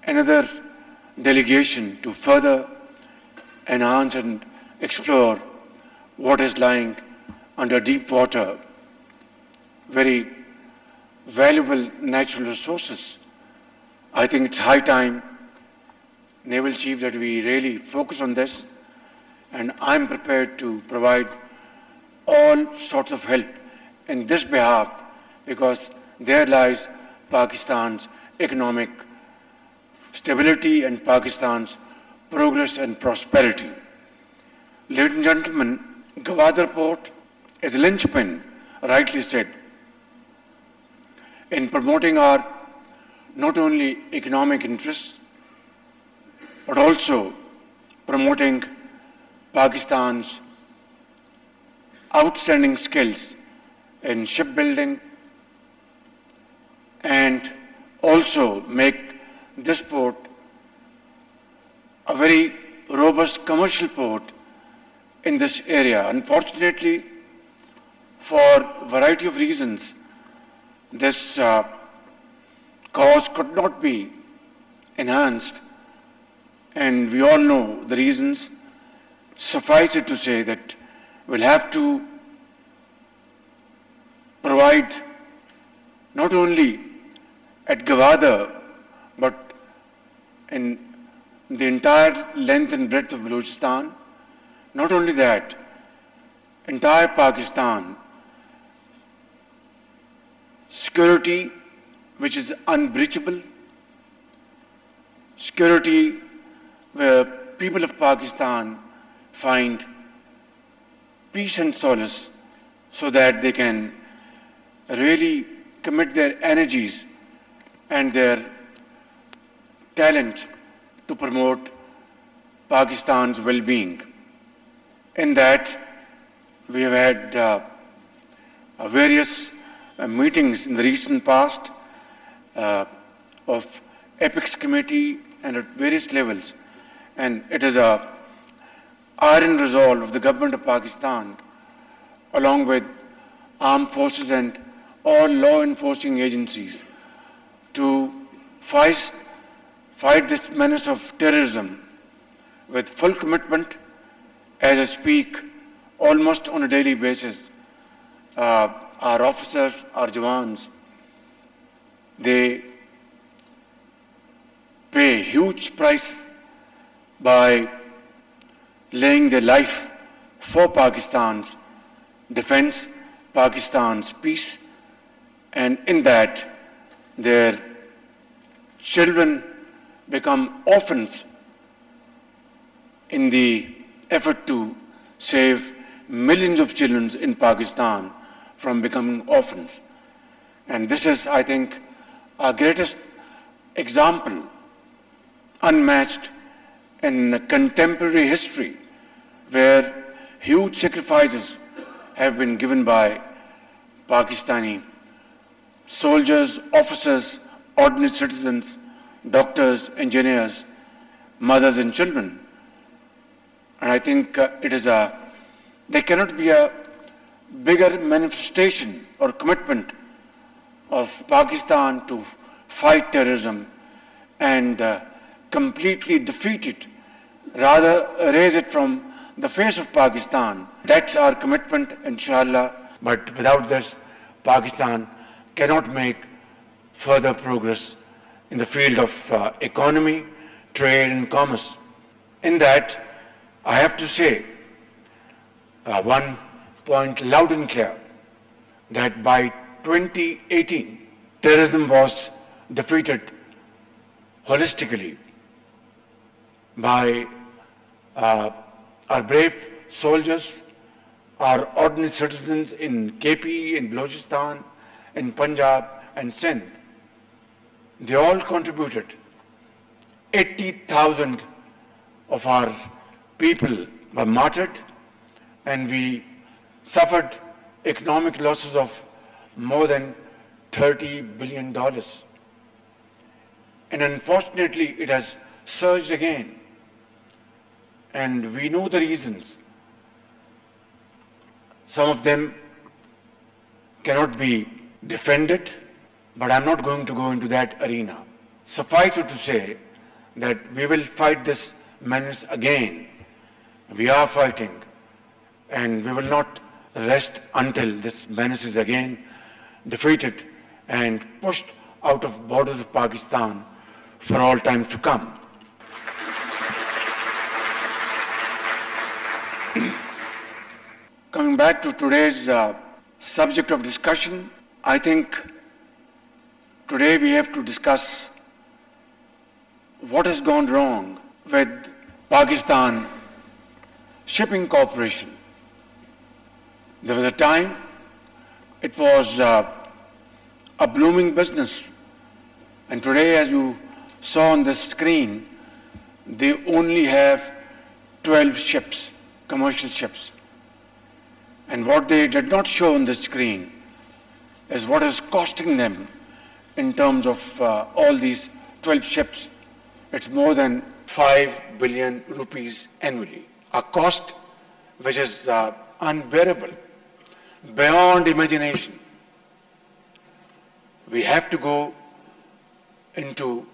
another delegation to further enhance and explore what is lying under deep water, very valuable natural resources. I think it's high time, Naval Chief, that we really focus on this, and I'm prepared to provide all sorts of help in this behalf, because there lies Pakistan's economic stability and Pakistan's progress and prosperity. Ladies and gentlemen, Gwadar Port is a linchpin, rightly said, in promoting our not only economic interests, but also promoting Pakistan's outstanding skills in shipbuilding, and also make this port a very robust commercial port in this area. Unfortunately, for a variety of reasons, this cause could not be enhanced, and we all know the reasons. Suffice it to say that we'll have to provide not only at Gwadar, but in the entire length and breadth of Balochistan. Not only that, entire Pakistan, security which is unbreachable, security where people of Pakistan find peace and solace, so that they can really commit their energies and their talent to promote Pakistan's well-being. In that, we have had various meetings in the recent past of Apex Committee and at various levels, and it is a iron resolve of the government of Pakistan, along with armed forces and all law enforcing agencies, to fight this menace of terrorism with full commitment. As I speak, almost on a daily basis, our officers, our Jawans, they pay huge price by laying their life for Pakistan's defense, Pakistan's peace, and in that their children become orphans in the effort to save millions of children in Pakistan from becoming orphans. And this is, I think, our greatest example, unmatched in contemporary history, where huge sacrifices have been given by Pakistani soldiers, officers, ordinary citizens, doctors, engineers, mothers and children. And I think there cannot be a bigger manifestation or commitment of Pakistan to fight terrorism and completely defeat it, rather erase it from the face of Pakistan. That's our commitment, inshallah. But without this, Pakistan cannot make further progress in the field of economy, trade and commerce. In that, I have to say one point loud and clear, that by 2018, terrorism was defeated holistically by our brave soldiers, our ordinary citizens in KP, in Balochistan, in Punjab and Sindh. They all contributed. 80,000 of our people were martyred, and we suffered economic losses of more than $30 billion. And unfortunately, it has surged again. And we know the reasons. Some of them cannot be defended, but I'm not going to go into that arena. Suffice it to say that we will fight this menace again. We are fighting, and we will not rest until this menace is again defeated and pushed out of borders of Pakistan for all time to come. Coming back to today's subject of discussion, I think today we have to discuss what has gone wrong with Pakistan Shipping Corporation. There was a time it was a blooming business, and today, as you saw on the screen, they only have 12 ships, commercial ships. And what they did not show on the screen is what is costing them in terms of all these 12 ships. It's more than 5 billion rupees annually, a cost which is unbearable, beyond imagination. We have to go into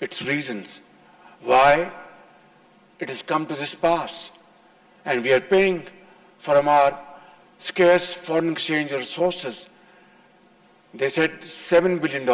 its reasons, why it has come to this pass. And we are paying from our scarce foreign exchange resources. They said $7 billion,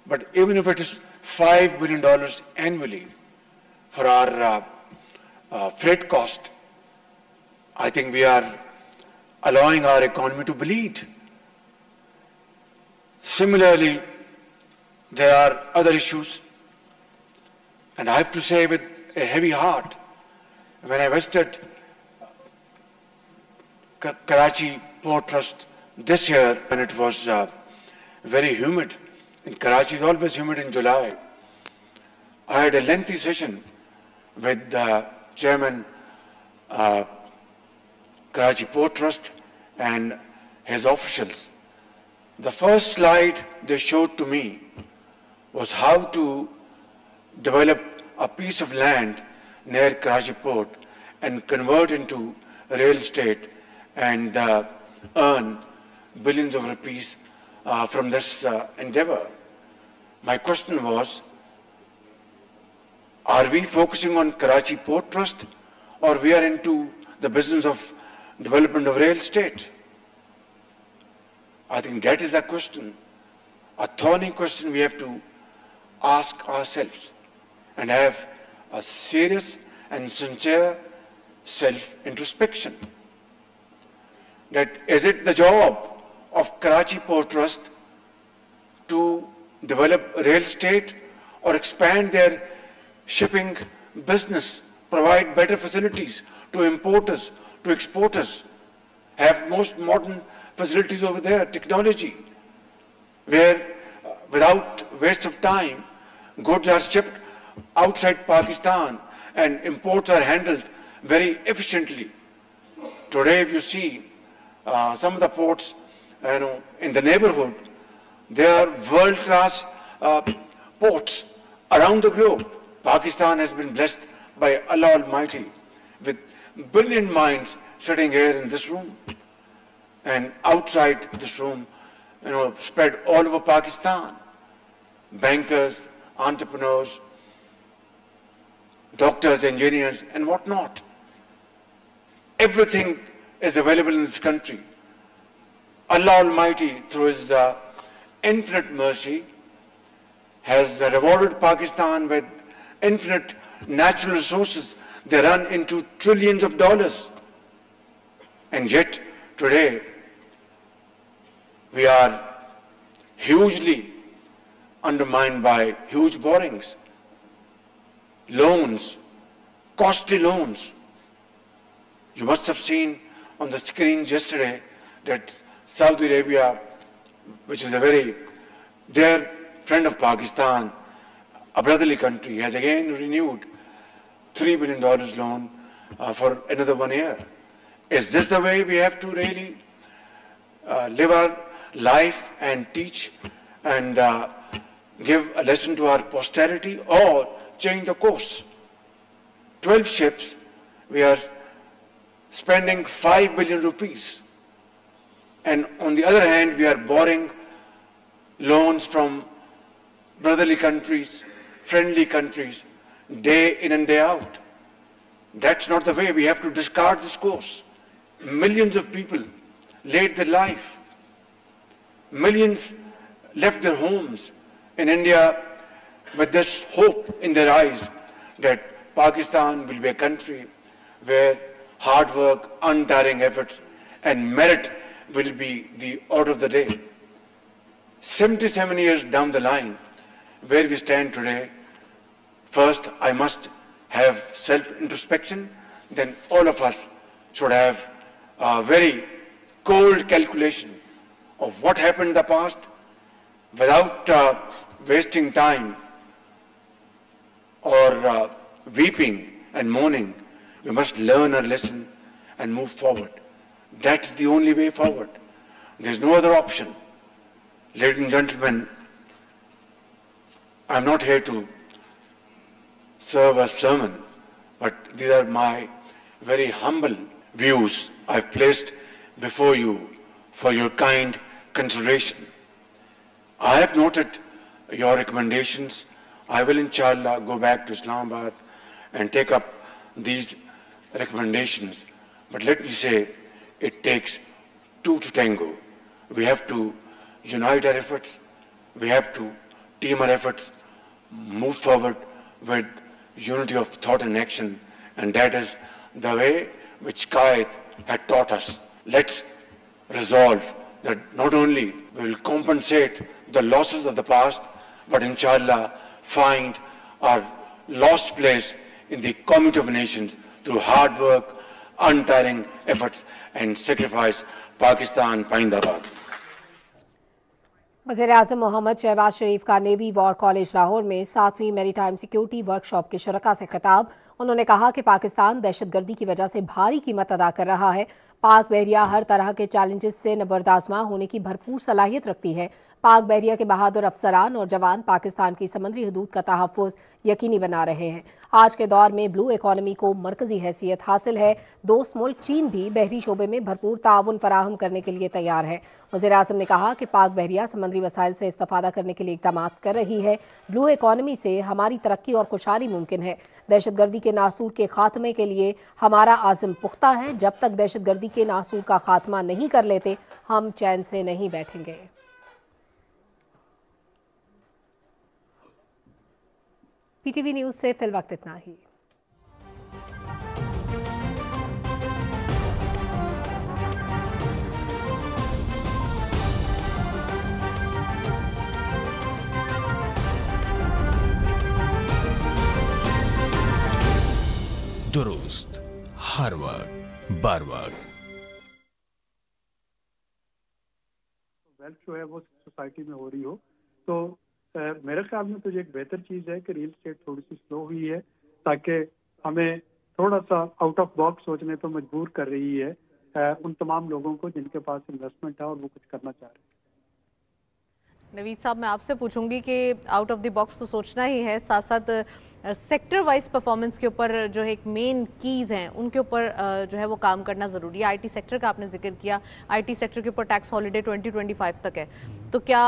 but even if it is $5 billion annually for our freight cost, I think we are allowing our economy to bleed. Similarly, there are other issues, and I have to say with a heavy heart, when I visited Karachi Port Trust this year, when it was very humid, in Karachi is always humid in July, I had a lengthy session with the chairman Karachi Port Trust and his officials. The first slide they showed to me was how to develop a piece of land near Karachi Port and convert into real estate and earn billions of rupees from this endeavor. My question was, are we focusing on Karachi Port Trust, or we are into the business of development of real estate? I think that is a question, a thorny question we have to ask ourselves and have a serious and sincere self-introspection. That is it the job of Karachi Port Trust to develop real estate or expand their shipping business, provide better facilities to importers, to exporters, have most modern facilities over there, technology, where without waste of time, goods are shipped outside Pakistan and imports are handled very efficiently. Today, if you see some of the ports in the neighborhood, they are world-class ports around the globe. Pakistan has been blessed by Allah Almighty with brilliant minds sitting here in this room and outside this room, spread all over Pakistan. Bankers, entrepreneurs, doctors, engineers, and whatnot. Everything is available in this country. Allah Almighty, through His infinite mercy, has rewarded Pakistan with infinite natural resources. They run into trillions of dollars. And yet, today, we are hugely undermined by huge borrowings, loans, costly loans. You must have seen on the screens yesterday that Saudi Arabia, which is a very dear friend of Pakistan, a brotherly country, has again renewed $3 billion loan for another 1 year. Is this the way we have to really live our life and teach and give a lesson to our posterity, or change the course? 12 ships, we are spending 5 billion rupees. And on the other hand, we are borrowing loans from brotherly countries friendly countries day in and day out. That's not the way. We have to discard this course. Millions of people laid their life. Millions left their homes in India with this hope in their eyes that Pakistan will be a country where hard work, untiring efforts, and merit will be the order of the day. 77 years down the line, where we stand today, first I must have self-introspection, then all of us should have a very cold calculation of what happened in the past without wasting time or weeping and mourning. We must learn our lesson and move forward. That's the only way forward. There's no other option. Ladies and gentlemen, I'm not here to serve a sermon, but these are my very humble views I've placed before you for your kind consideration. I have noted your recommendations. I will, inshallah, go back to Islamabad and take up these recommendations. But let me say, it takes two to tango. We have to unite our efforts. We have to team our efforts, move forward with unity of thought and action. And that is the way which Qaid had taught us. Let's resolve that not only we will compensate the losses of the past, but inshallah find our lost place in the community of nations through hard work, untiring efforts and sacrifice. Pakistan Paindabad. वज़ीर-ए-आज़म मोहम्मद शहबाज शरीफ का navy war college Lahore में 7वीं maritime security workshop के शुरका से खिताब। उन्होंने कहा कि पाकिस्तान दहशतगर्दी की वजह से भारी कीमत अदा कर रहा है। पाक बहरिया हर तरह के चैलेंजेस से नबरदाज़मा होने की भरपूर सलाहियत रखती है। पाक बहरिया के बहादुर अफसरान और जवान पाकिस्तान की समुद्री हदूद का तहफ़्फ़ुज़ यकीनी बना रहे हैं। आज के दौर में ब्लू इकॉनमी को मरकज़ी हैसियत हासिल है। दोस्त मुल्क चीन भी बहरी शोबे में भरपूर ताउन फराहम करने के लिए तैयार है। वज़ीर-ए-आज़म ने कहा कि पाक बहरिया समंदरी वसाइल से इस्तिफ़ादा करने के लिए इक़दामात कर रही है। ब्लू इकॉनमी से हमारी तरक्की और खुशहाली मुमकिन है। दहशतगर्दी के नासूर के खात्मे के लिए हमारा आज़म पुख्ता है। जब तक दहशतगर्दी के नासूर का खात्मा नहीं कर लेते, हम चैन से नहीं बैठेंगे। पीटीवी न्यूज़ से फिल वक्त इतना ही। दुरुस्त हर वक्त बार वक्त। वेल्थ जो है वो सोसाइटी में हो रही हो तो मेरे ख्याल में तो ये एक बेहतर चीज़ है कि रियल एस्टेट थोड़ी सी स्लो हुई है ताकि हमें थोड़ा सा आउट ऑफ बॉक्स सोचने पर मजबूर कर रही है उन तमाम लोगों को जिनके पास इन्वेस्टमेंट है और वो कुछ करना चाह रहे हैं। नवीद साहब, मैं आपसे पूछूंगी कि आउट ऑफ द बॉक्स तो सोचना ही है, साथ साथ सेक्टर वाइज परफॉर्मेंस के ऊपर जो है एक मेन कीज़ हैं उनके ऊपर जो है वो काम करना ज़रूरी है। आईटी सेक्टर का आपने जिक्र किया, आईटी सेक्टर के ऊपर टैक्स हॉलीडे 2025 तक है, तो क्या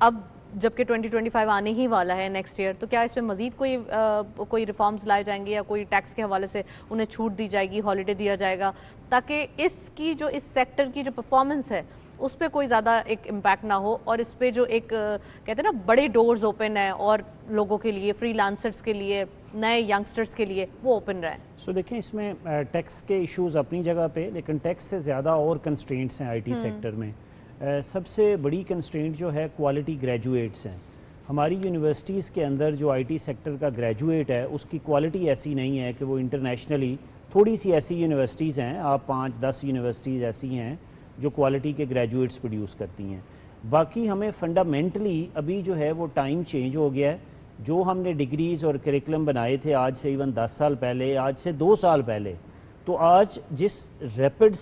अब जबकि 2025 आने ही वाला है नेक्स्ट ईयर, तो क्या इस पर मज़ीद कोई रिफॉर्म्स लाए जाएंगे या कोई टैक्स के हवाले से उन्हें छूट दी जाएगी, हॉलीडे दिया जाएगा, ताकि इसकी जो इस सेक्टर की जो परफॉर्मेंस है उस पर कोई ज़्यादा एक इम्पैक्ट ना हो और इस पर जो एक कहते हैं ना बड़े डोर्स ओपन है और लोगों के लिए, फ्रीलांसर्स के लिए, नए यंगस्टर्स के लिए वो ओपन रहे। देखिए, इसमें टैक्स के इश्यूज़ अपनी जगह पे, लेकिन टैक्स से ज़्यादा और कंस्ट्रेंट्स हैं आईटी सेक्टर में। सबसे बड़ी कंस्ट्रेंट जो है क्वालिटी ग्रेजुएट्स हैं। हमारी यूनिवर्सिटीज़ के अंदर जो आईटी सेक्टर का ग्रेजुएट है उसकी क्वालिटी ऐसी नहीं है कि वो इंटरनेशनली, थोड़ी सी ऐसी यूनिवर्सिटीज़ हैं, आप 5-10 यूनिवर्सिटीज़ ऐसी हैं जो क्वालिटी के ग्रेजुएट्स प्रोड्यूस करती हैं। बाकी हमें फंडामेंटली अभी जो है वो टाइम चेंज हो गया है। जो हमने डिग्रीज़ और करिकुलम बनाए थे आज से इवन 10 साल पहले, आज से 2 साल पहले, तो आज जिस रैपिड